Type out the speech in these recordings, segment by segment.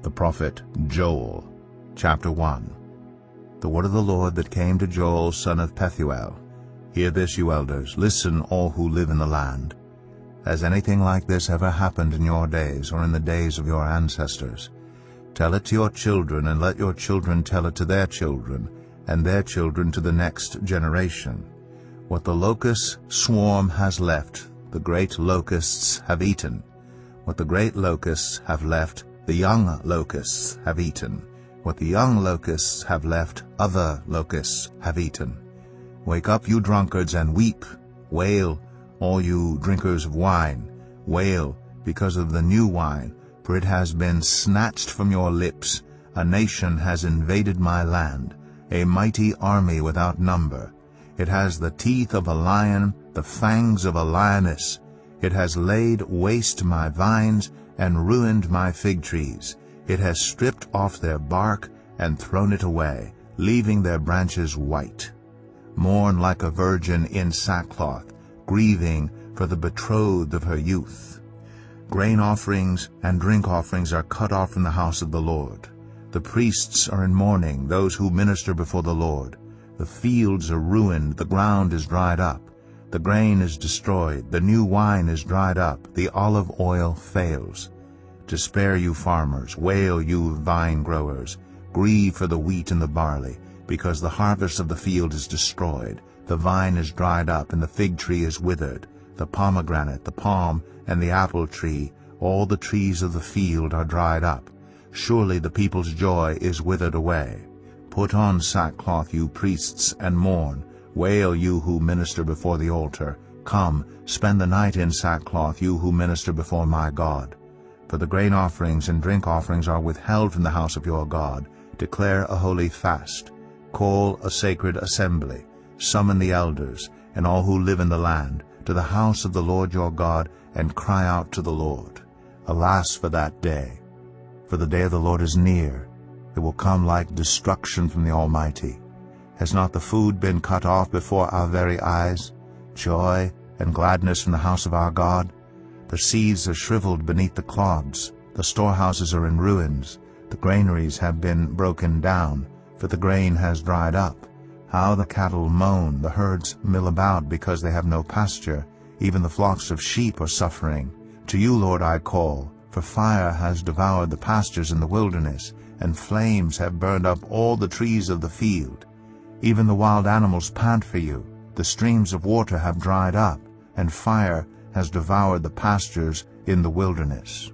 The prophet Joel, chapter 1. The word of the Lord that came to Joel, son of Pethuel. Hear this, you elders. Listen, all who live in the land. Has anything like this ever happened in your days, or in the days of your ancestors? Tell it to your children, and let your children tell it to their children, and their children to the next generation. What the locust swarm has left, the great locusts have eaten. What the great locusts have left, the young locusts have eaten. What the young locusts have left, other locusts have eaten. Wake up, you drunkards, and weep. Wail, all you drinkers of wine. Wail because of the new wine, for it has been snatched from your lips. A nation has invaded my land, a mighty army without number. It has the teeth of a lion, the fangs of a lioness. It has laid waste my vines and ruined my fig trees. It has stripped off their bark and thrown it away, leaving their branches white. Mourn like a virgin in sackcloth, grieving for the betrothed of her youth. Grain offerings and drink offerings are cut off from the house of the Lord. The priests are in mourning, those who minister before the Lord. The fields are ruined, the ground is dried up. The grain is destroyed, the new wine is dried up, the olive oil fails. Despair, you farmers, wail, you vine growers. Grieve for the wheat and the barley, because the harvest of the field is destroyed. The vine is dried up, and the fig tree is withered. The pomegranate, the palm, and the apple tree, all the trees of the field are dried up. Surely the people's joy is withered away. Put on sackcloth, you priests, and mourn. Wail, you who minister before the altar. Come, spend the night in sackcloth, you who minister before my God. For the grain offerings and drink offerings are withheld from the house of your God. Declare a holy fast. Call a sacred assembly. Summon the elders, and all who live in the land, to the house of the Lord your God, and cry out to the Lord. Alas for that day! For the day of the Lord is near. It will come like destruction from the Almighty. Has not the food been cut off before our very eyes? Joy and gladness from the house of our God? The seeds are shriveled beneath the clods. The storehouses are in ruins. The granaries have been broken down, for the grain has dried up. How the cattle moan, the herds mill about because they have no pasture. Even the flocks of sheep are suffering. To you, Lord, I call, for fire has devoured the pastures in the wilderness, and flames have burned up all the trees of the field. Even the wild animals pant for you. The streams of water have dried up, and fire has devoured the pastures in the wilderness.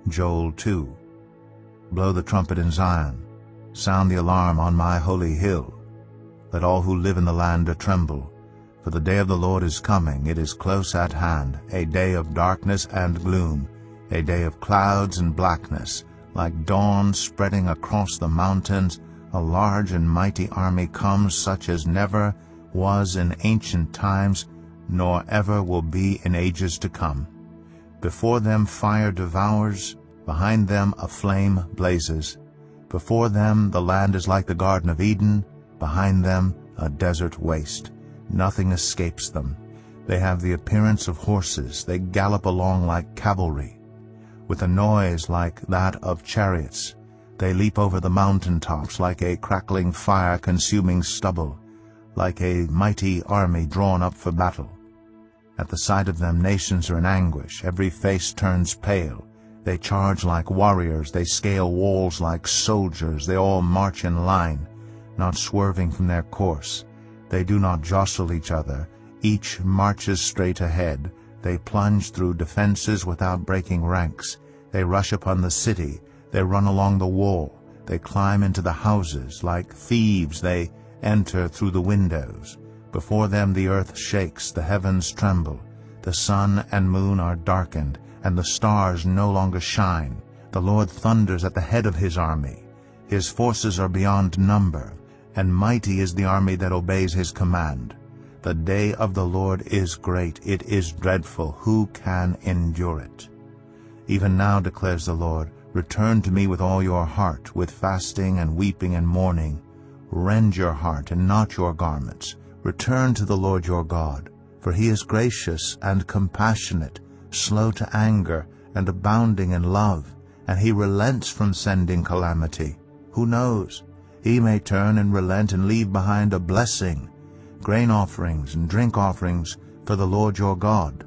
Joel 2. Blow the trumpet in Zion. Sound the alarm on my holy hill. Let all who live in the land tremble. For the day of the Lord is coming, it is close at hand, a day of darkness and gloom, a day of clouds and blackness, like dawn spreading across the mountains. A large and mighty army comes, such as never was in ancient times, nor ever will be in ages to come. Before them fire devours, behind them a flame blazes. Before them the land is like the Garden of Eden, behind them a desert waste. Nothing escapes them. They have the appearance of horses. They gallop along like cavalry, with a noise like that of chariots. They leap over the mountain tops like a crackling fire consuming stubble, like a mighty army drawn up for battle. At the sight of them nations are in anguish. Every face turns pale. They charge like warriors. They scale walls like soldiers. They all march in line, not swerving from their course. They do not jostle each other. Each marches straight ahead. They plunge through defenses without breaking ranks. They rush upon the city. They run along the wall. They climb into the houses. Like thieves they enter through the windows. Before them the earth shakes, the heavens tremble. The sun and moon are darkened, and the stars no longer shine. The Lord thunders at the head of his army. His forces are beyond number, and mighty is the army that obeys his command. The day of the Lord is great. It is dreadful. Who can endure it? Even now, declares the Lord, return to me with all your heart, with fasting and weeping and mourning. Rend your heart and not your garments. Return to the Lord your God, for he is gracious and compassionate, slow to anger and abounding in love, and he relents from sending calamity. Who knows? He may turn and relent and leave behind a blessing, grain offerings and drink offerings for the Lord your God.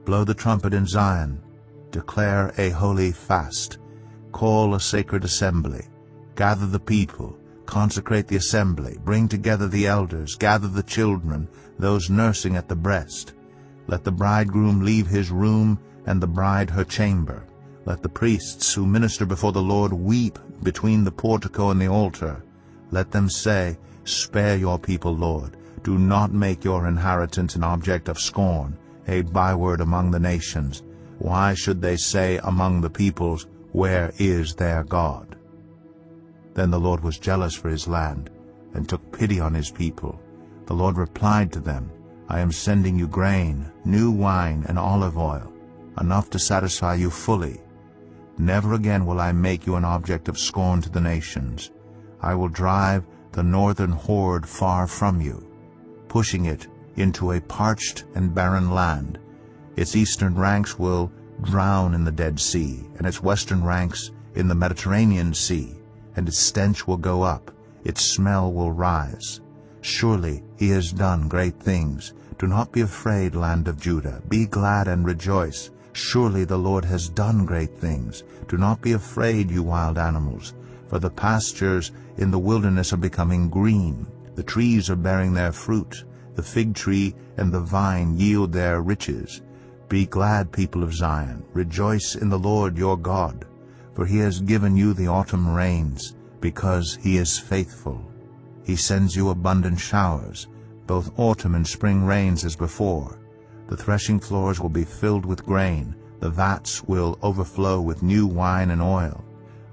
Blow the trumpet in Zion, declare a holy fast, call a sacred assembly, gather the people, consecrate the assembly, bring together the elders, gather the children, those nursing at the breast. Let the bridegroom leave his room and the bride her chamber. Let the priests who minister before the Lord weep between the portico and the altar. Let them say, Spare your people, Lord. Do not make your inheritance an object of scorn, a byword among the nations. Why should they say among the peoples, Where is their God? Then the Lord was jealous for his land, and took pity on his people. The Lord replied to them, I am sending you grain, new wine, and olive oil, enough to satisfy you fully. Never again will I make you an object of scorn to the nations. I will drive the northern horde far from you, pushing it into a parched and barren land. Its eastern ranks will drown in the Dead Sea, and its western ranks in the Mediterranean Sea, and its stench will go up, its smell will rise. Surely he has done great things. Do not be afraid, land of Judah. Be glad and rejoice. Surely the Lord has done great things. Do not be afraid, you wild animals, for the pastures in the wilderness are becoming green. The trees are bearing their fruit. The fig tree and the vine yield their riches. Be glad, people of Zion. Rejoice in the Lord your God, for he has given you the autumn rains, because he is faithful. He sends you abundant showers, both autumn and spring rains as before. The threshing floors will be filled with grain. The vats will overflow with new wine and oil.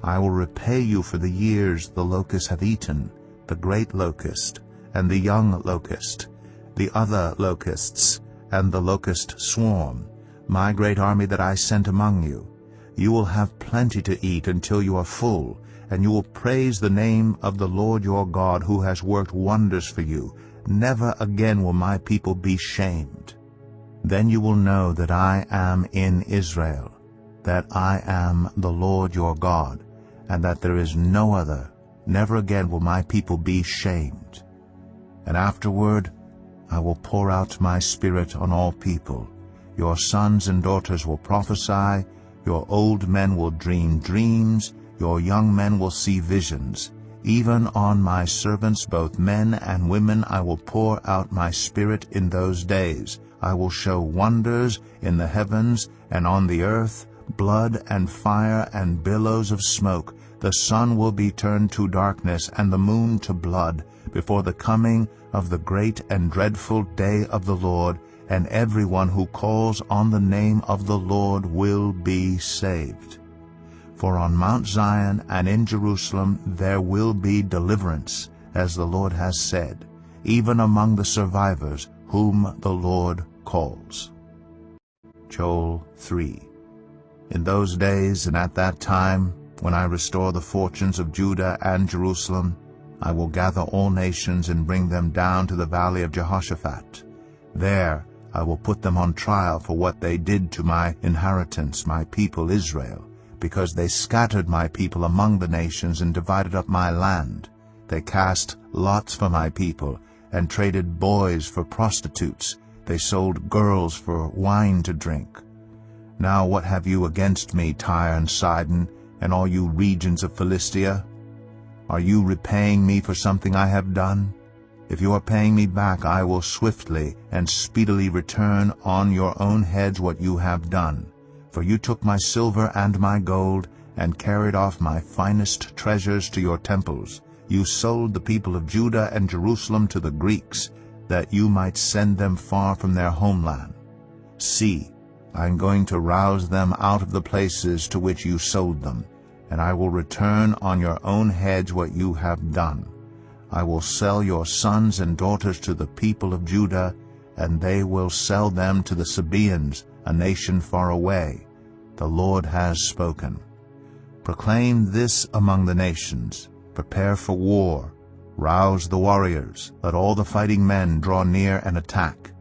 I will repay you for the years the locusts have eaten, the great locust and the young locust, the other locusts and the locust swarm, my great army that I sent among you. You will have plenty to eat until you are full, and you will praise the name of the Lord your God, who has worked wonders for you. Never again will my people be shamed. Then you will know that I am in Israel, that I am the Lord your God, and that there is no other. Never again will my people be shamed. And afterward I will pour out my Spirit on all people. Your sons and daughters will prophesy, your old men will dream dreams, your young men will see visions. Even on my servants, both men and women, I will pour out my Spirit in those days. I will show wonders in the heavens and on the earth, blood and fire and billows of smoke. The sun will be turned to darkness and the moon to blood before the coming of the great and dreadful day of the Lord, and everyone who calls on the name of the Lord will be saved. For on Mount Zion and in Jerusalem there will be deliverance, as the Lord has said, even among the survivors whom the Lord calls. Joel 3. In those days and at that time, when I restore the fortunes of Judah and Jerusalem, I will gather all nations and bring them down to the valley of Jehoshaphat. There I will put them on trial for what they did to my inheritance, my people Israel, because they scattered my people among the nations and divided up my land. They cast lots for my people and traded boys for prostitutes. They sold girls for wine to drink. Now what have you against me, Tyre and Sidon, and all you regions of Philistia? Are you repaying me for something I have done? If you are paying me back, I will swiftly and speedily return on your own heads what you have done. For you took my silver and my gold, and carried off my finest treasures to your temples. You sold the people of Judah and Jerusalem to the Greeks, that you might send them far from their homeland. See, I am going to rouse them out of the places to which you sold them, and I will return on your own heads what you have done. I will sell your sons and daughters to the people of Judah, and they will sell them to the Sabaeans, a nation far away. The Lord has spoken. Proclaim this among the nations. Prepare for war. Rouse the warriors. Let all the fighting men draw near and attack.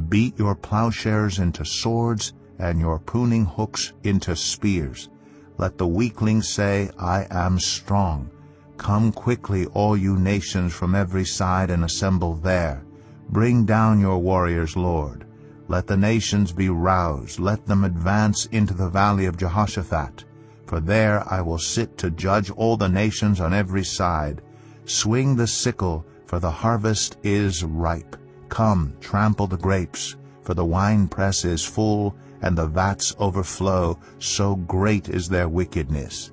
Beat your plowshares into swords, and your pruning hooks into spears. Let the weakling say, I am strong. Come quickly, all you nations from every side, and assemble there. Bring down your warriors, Lord. Let the nations be roused. Let them advance into the valley of Jehoshaphat. For there I will sit to judge all the nations on every side. Swing the sickle, for the harvest is ripe. Come, trample the grapes, for the winepress is full, and the vats overflow, so great is their wickedness.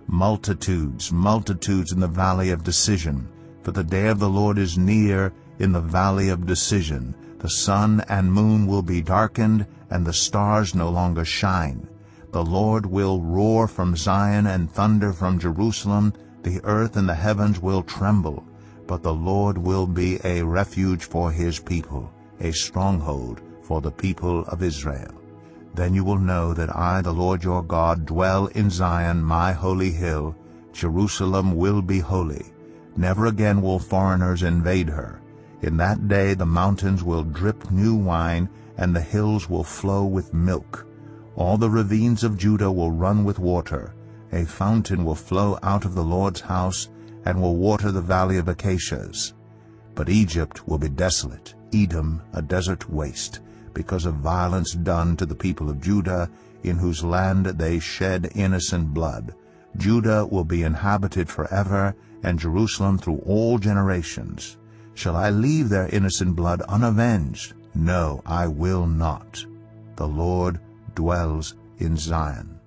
Multitudes, multitudes in the valley of decision, for the day of the Lord is near in the valley of decision. The sun and moon will be darkened, and the stars no longer shine. The Lord will roar from Zion and thunder from Jerusalem. The earth and the heavens will tremble. But the Lord will be a refuge for his people, a stronghold for the people of Israel. Then you will know that I, the Lord your God, dwell in Zion, my holy hill. Jerusalem will be holy. Never again will foreigners invade her. In that day the mountains will drip new wine, and the hills will flow with milk. All the ravines of Judah will run with water. A fountain will flow out of the Lord's house, and will water the valley of acacias. But Egypt will be desolate, Edom a desert waste, because of violence done to the people of Judah, in whose land they shed innocent blood. Judah will be inhabited forever, and Jerusalem through all generations. Shall I leave their innocent blood unavenged? No, I will not. The Lord dwells in Zion.